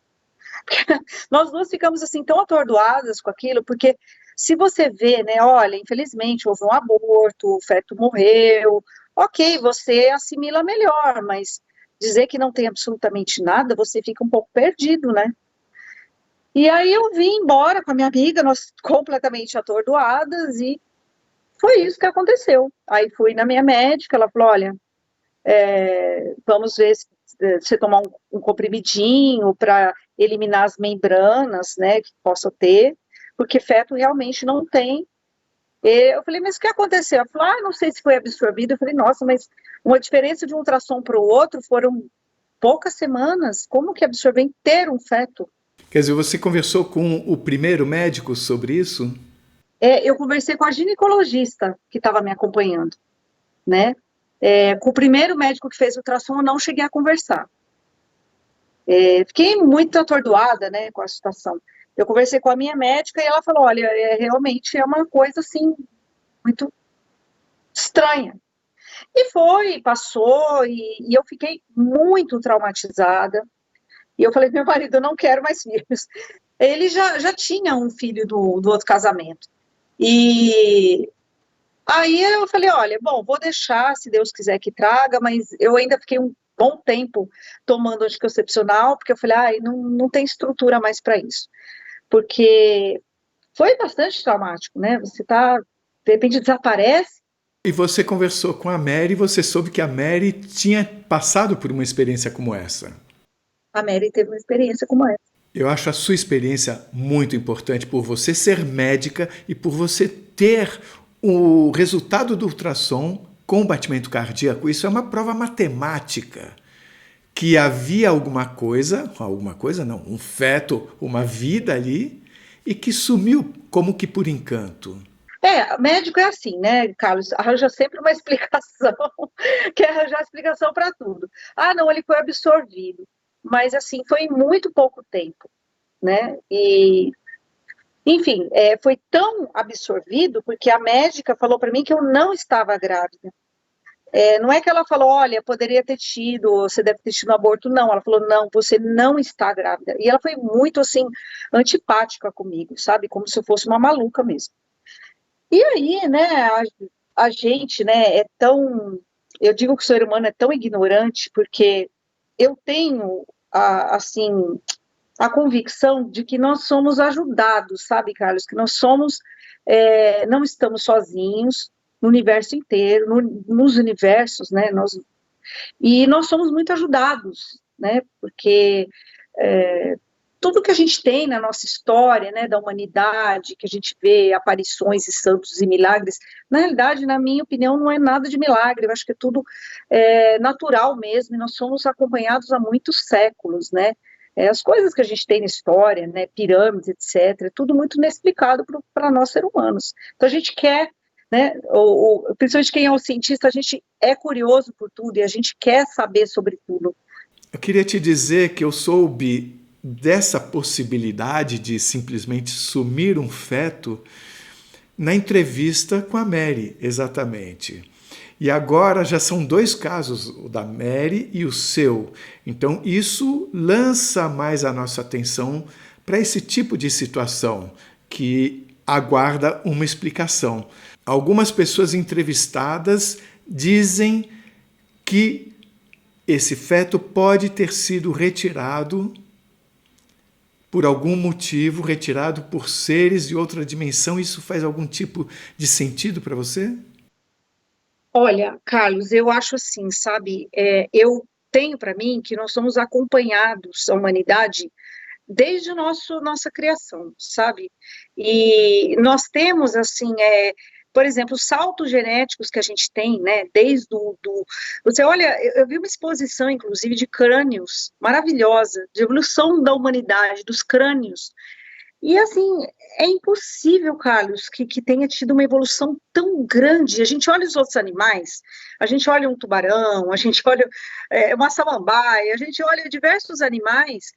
Nós duas ficamos assim tão atordoadas com aquilo, porque se você vê, né, olha, infelizmente houve um aborto, o feto morreu, ok, você assimila melhor, mas dizer que não tem absolutamente nada, você fica um pouco perdido, né? E aí eu vim embora com a minha amiga, nós completamente atordoadas, e foi isso que aconteceu. Aí fui na minha médica, ela falou, olha, vamos ver se você tomar um comprimidinho para eliminar as membranas, né, que possa ter, porque feto realmente não tem. E eu falei, mas o que aconteceu? Ela falou, não sei se foi absorvido. Eu falei, nossa, mas uma diferença de um ultrassom para o outro foram poucas semanas, como que absorver inteiro um feto? Quer dizer, você conversou com o primeiro médico sobre isso? Eu conversei com a ginecologista que estava me acompanhando, né? Com o primeiro médico que fez o ultrassom, eu não cheguei a conversar. Fiquei muito atordoada, né, com a situação. Eu conversei com a minha médica e ela falou, olha, realmente é uma coisa, assim, muito estranha. E passou, e eu fiquei muito traumatizada. E eu falei, meu marido, eu não quero mais filhos. Ele já tinha um filho do outro casamento. E aí eu falei, olha, bom, vou deixar, se Deus quiser que traga, mas eu ainda fiquei um bom tempo tomando anticoncepcional, porque eu falei, não tem estrutura mais para isso. Porque foi bastante traumático, né? Você de repente desaparece. E você conversou com a Mary e você soube que a Mary tinha passado por uma experiência como essa. A Mary teve uma experiência como essa. Eu acho a sua experiência muito importante por você ser médica e por você ter o resultado do ultrassom com batimento cardíaco. Isso é uma prova matemática que havia alguma coisa não, um feto, uma vida ali, e que sumiu como que por encanto. Médico é assim, né, Carlos? Arranja sempre uma explicação, quer arranjar explicação para tudo. Não, ele foi absorvido. Mas, assim, foi em muito pouco tempo, né? E, enfim, foi tão absorvido porque a médica falou para mim que eu não estava grávida. Não é que ela falou, olha, poderia ter tido, você deve ter tido um aborto, não. Ela falou, não, você não está grávida. E ela foi muito, assim, antipática comigo, sabe? Como se eu fosse uma maluca mesmo. E aí, né, a gente, né, eu digo que o ser humano é tão ignorante porque eu tenho, assim, a convicção de que nós somos ajudados, sabe, Carlos? Que nós não estamos sozinhos no universo inteiro, nos universos, né? E nós somos muito ajudados, né? Porque tudo que a gente tem na nossa história, né, da humanidade, que a gente vê aparições e santos e milagres, na realidade, na minha opinião, não é nada de milagre, eu acho que é tudo natural mesmo, e nós somos acompanhados há muitos séculos, né, as coisas que a gente tem na história, né, pirâmides, etc., é tudo muito inexplicado para nós seres humanos. Então a gente quer, né, principalmente quem é um cientista, a gente é curioso por tudo, e a gente quer saber sobre tudo. Eu queria te dizer que eu soube dessa possibilidade de simplesmente sumir um feto na entrevista com a Mary, exatamente. E agora já são 2 casos, o da Mary e o seu. Então isso lança mais a nossa atenção para esse tipo de situação que aguarda uma explicação. Algumas pessoas entrevistadas dizem que esse feto pode ter sido retirado por algum motivo, retirado por seres de outra dimensão. Isso faz algum tipo de sentido para você? Olha, Carlos, eu acho assim, sabe, eu tenho para mim que nós somos acompanhados, a humanidade, desde nossa criação, sabe? E nós temos, assim, por exemplo, os saltos genéticos que a gente tem, né, você olha, eu vi uma exposição, inclusive, de crânios, maravilhosa, de evolução da humanidade, dos crânios, e, assim, é impossível, Carlos, que tenha tido uma evolução tão grande. A gente olha os outros animais, a gente olha um tubarão, a gente olha uma samambaia, a gente olha diversos animais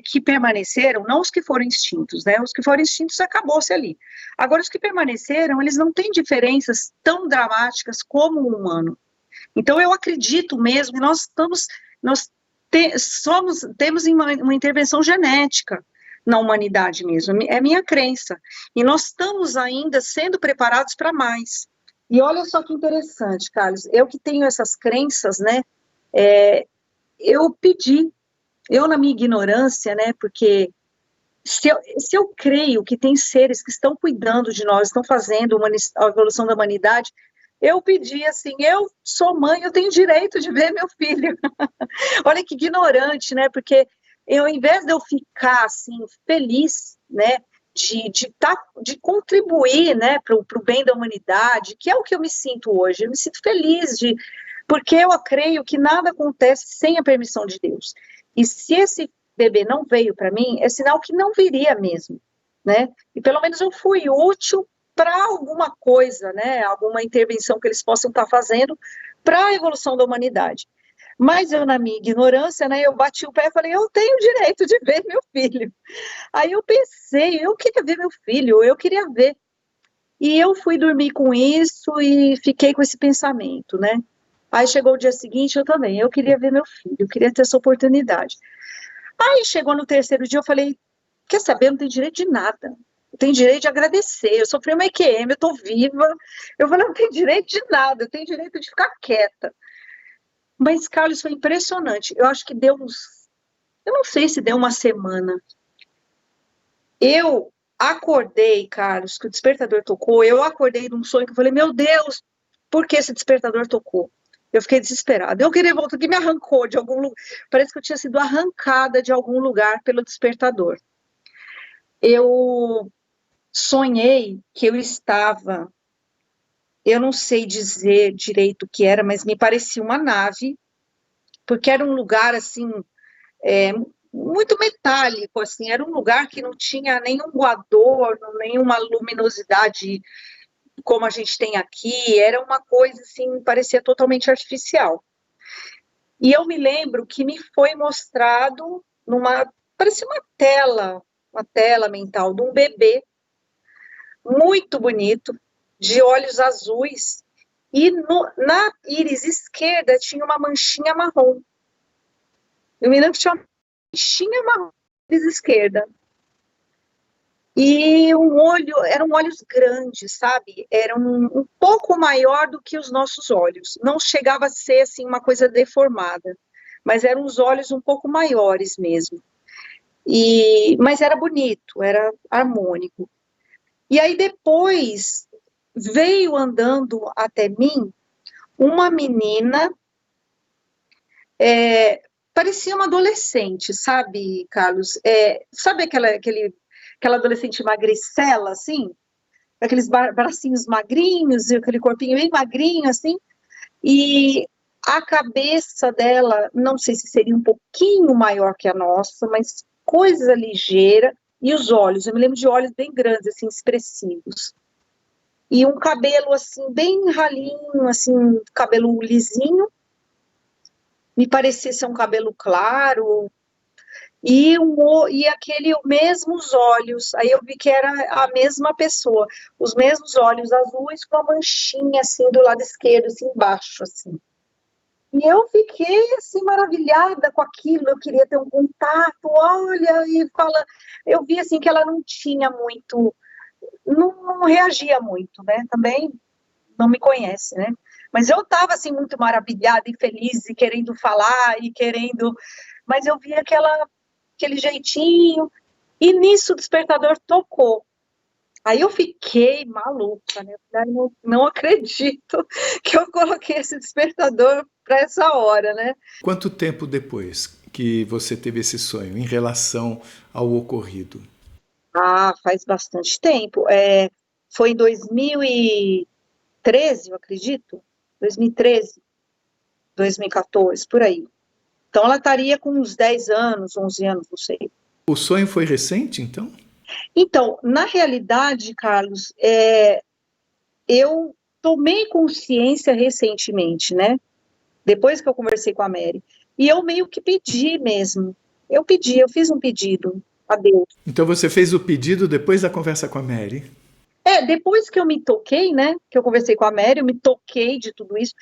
que permaneceram, não os que foram extintos, né? Os que foram extintos acabou-se ali. Agora, os que permaneceram, eles não têm diferenças tão dramáticas como o humano. Então, eu acredito mesmo que temos uma intervenção genética na humanidade mesmo, é minha crença. E nós estamos ainda sendo preparados para mais. E olha só que interessante, Carlos, eu que tenho essas crenças, né? Eu pedi, na minha ignorância, né? Porque se eu creio que tem seres que estão cuidando de nós, estão fazendo a evolução da humanidade, eu pedi assim, eu sou mãe, eu tenho direito de ver meu filho. Olha que ignorante, né? Porque ao invés de eu ficar assim feliz, né, de contribuir, né, para o bem da humanidade, que é o que eu me sinto hoje, eu me sinto feliz porque eu creio que nada acontece sem a permissão de Deus. E se esse bebê não veio para mim, é sinal que não viria mesmo, né? E pelo menos eu fui útil para alguma coisa, né? Alguma intervenção que eles possam estar fazendo para a evolução da humanidade. Mas eu, na minha ignorância, né, eu bati o pé e falei, eu tenho o direito de ver meu filho. Aí eu pensei, eu queria ver meu filho, eu queria ver. E eu fui dormir com isso e fiquei com esse pensamento, né? Aí chegou o dia seguinte, eu também, eu queria ver meu filho, eu queria ter essa oportunidade. Aí chegou no 3º dia, eu falei, quer saber, eu não tenho direito de nada. Eu tenho direito de agradecer, eu sofri uma EQM, eu tô viva. Eu falei, não tenho direito de nada, eu tenho direito de ficar quieta. Mas, Carlos, foi impressionante. Eu acho que deu eu não sei se deu uma semana. Eu acordei, Carlos, que o despertador tocou, eu acordei de um sonho que eu falei, meu Deus, por que esse despertador tocou? Eu fiquei desesperada. Eu queria voltar, que me arrancou de algum lugar. Parece que eu tinha sido arrancada de algum lugar pelo despertador. Eu sonhei que eu estava, eu não sei dizer direito o que era, mas me parecia uma nave, porque era um lugar, assim, muito metálico, assim, era um lugar que não tinha nenhum adorno, nenhuma luminosidade como a gente tem aqui, era uma coisa, assim, parecia totalmente artificial. E eu me lembro que me foi mostrado parecia uma tela mental de um bebê, muito bonito, de olhos azuis, e na íris esquerda tinha uma manchinha marrom. Eu me lembro que tinha uma manchinha marrom na íris esquerda. E eram olhos grandes, sabe? Era um pouco maior do que os nossos olhos. Não chegava a ser, assim, uma coisa deformada, mas eram os olhos um pouco maiores mesmo. Mas era bonito, era harmônico. E aí depois veio andando até mim uma menina, parecia uma adolescente, sabe, Carlos? Sabe aquela adolescente magricela, assim? Aqueles bracinhos magrinhos e aquele corpinho bem magrinho, assim? E a cabeça dela, não sei se seria um pouquinho maior que a nossa, mas coisa ligeira. E os olhos, eu me lembro de olhos bem grandes, assim, expressivos. E um cabelo, assim, bem ralinho, assim, cabelo lisinho. Me parecia ser um cabelo claro. e aquele mesmos olhos. Aí eu vi que era a mesma pessoa, os mesmos olhos azuis com a manchinha assim do lado esquerdo, assim embaixo, assim. E eu fiquei assim maravilhada com aquilo, eu queria ter um contato, olha, e fala, eu vi assim que ela não tinha muito, não reagia muito, né? Também não me conhece, né? Mas eu estava assim muito maravilhada e feliz e querendo falar e querendo, mas eu vi aquele jeitinho e nisso o despertador tocou. Aí eu fiquei maluca, né? Não acredito que eu coloquei esse despertador para essa hora, né? Quanto tempo depois que você teve esse sonho em relação ao ocorrido? Ah, faz bastante tempo. Foi em 2013, eu acredito. 2013, 2014, por aí. Então ela estaria com uns 10 anos, 11 anos, não sei. O sonho foi recente, então? Então, na realidade, Carlos, eu tomei consciência recentemente, né? Depois que eu conversei com a Mary. E eu meio que pedi mesmo. Eu fiz um pedido a Deus. Então você fez o pedido depois da conversa com a Mary? Depois que eu me toquei, né? Que eu conversei com a Mary, eu me toquei de tudo isso.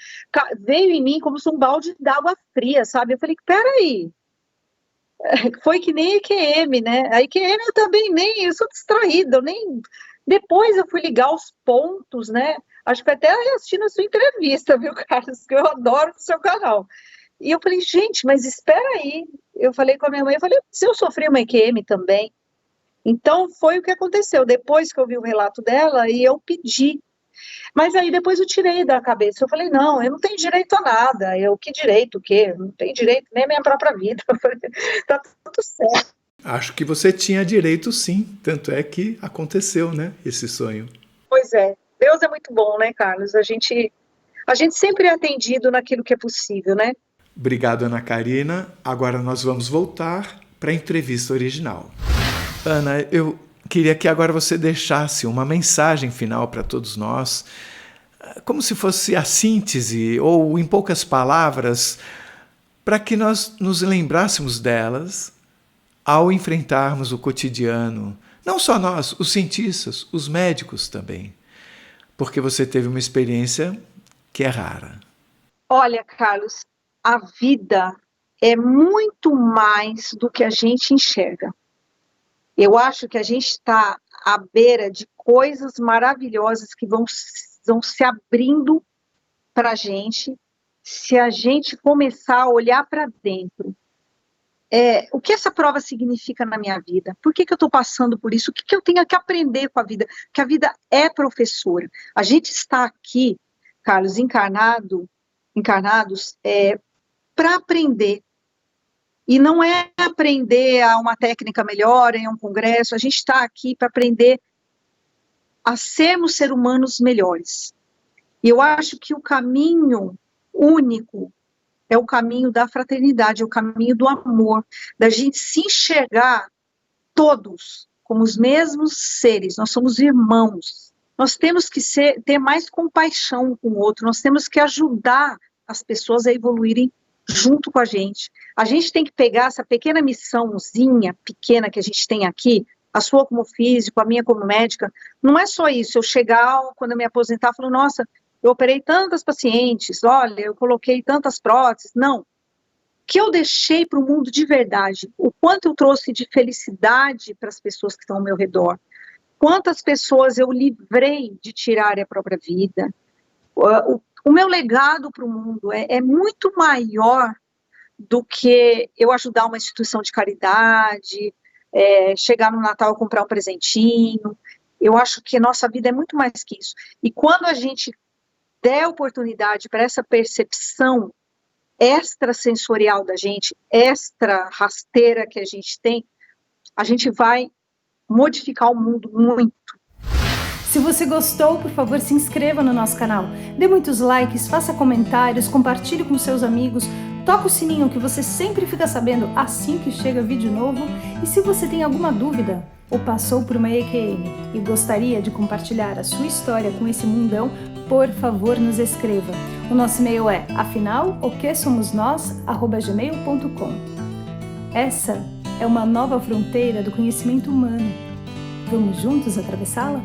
Veio em mim como se um balde d'água fria, sabe? Eu falei, peraí. Foi que nem a EQM, né? A EQM eu também eu sou distraída, eu nem... Depois eu fui ligar os pontos, né? Acho que foi até assistindo a sua entrevista, viu, Carlos? Que eu adoro o seu canal. E eu falei, gente, mas espera aí. Eu falei com a minha mãe, eu falei, se eu sofri uma EQM também. Então, foi o que aconteceu. Depois que eu vi o relato dela, e eu pedi. Mas aí depois eu tirei da cabeça. Eu falei, não, eu não tenho direito a nada. Que direito, o quê? Não tenho direito nem à minha própria vida. Eu falei, tá tudo certo. Acho que você tinha direito, sim. Tanto é que aconteceu, né, esse sonho. Pois é. Deus é muito bom, né, Carlos? A gente sempre é atendido naquilo que é possível, né? Obrigado, Ana Karina. Agora nós vamos voltar para a entrevista original. Ana, eu queria que agora você deixasse uma mensagem final para todos nós, como se fosse a síntese, ou em poucas palavras, para que nós nos lembrássemos delas ao enfrentarmos o cotidiano. Não só nós, os cientistas, os médicos também. Porque você teve uma experiência que é rara. Olha, Carlos, a vida é muito mais do que a gente enxerga. Eu acho que a gente está à beira de coisas maravilhosas que vão se abrindo para a gente, se a gente começar a olhar para dentro. O que essa prova significa na minha vida? Por que eu estou passando por isso? O que eu tenho que aprender com a vida? Porque a vida é professora. A gente está aqui, Carlos, encarnados, para aprender. E não é aprender a uma técnica melhor em um congresso, a gente está aqui para aprender a sermos seres humanos melhores. E eu acho que o caminho único é o caminho da fraternidade, é o caminho do amor, da gente se enxergar todos como os mesmos seres, nós somos irmãos. Nós temos que ter mais compaixão com o outro, nós temos que ajudar as pessoas a evoluírem junto com a gente. A gente tem que pegar essa pequena missãozinha pequena que a gente tem aqui, a sua como físico, a minha como médica, não é só isso, eu chegar, quando eu me aposentar, falo, nossa, eu operei tantas pacientes, olha, eu coloquei tantas próteses, não. O que eu deixei para o mundo de verdade, o quanto eu trouxe de felicidade para as pessoas que estão ao meu redor, quantas pessoas eu livrei de tirarem a própria vida, o meu legado para o mundo é muito maior do que eu ajudar uma instituição de caridade, chegar no Natal e comprar um presentinho. Eu acho que a nossa vida é muito mais que isso. E quando a gente der oportunidade para essa percepção extrasensorial da gente, extra rasteira que a gente vai modificar o mundo muito. Se você gostou, por favor, se inscreva no nosso canal. Dê muitos likes, faça comentários, compartilhe com seus amigos, toca o sininho que você sempre fica sabendo assim que chega vídeo novo. E se você tem alguma dúvida ou passou por uma EQM e gostaria de compartilhar a sua história com esse mundão, por favor, nos escreva. O nosso e-mail é afinal, oquesomosnós@gmail.com. Essa é uma nova fronteira do conhecimento humano. Vamos juntos atravessá-la?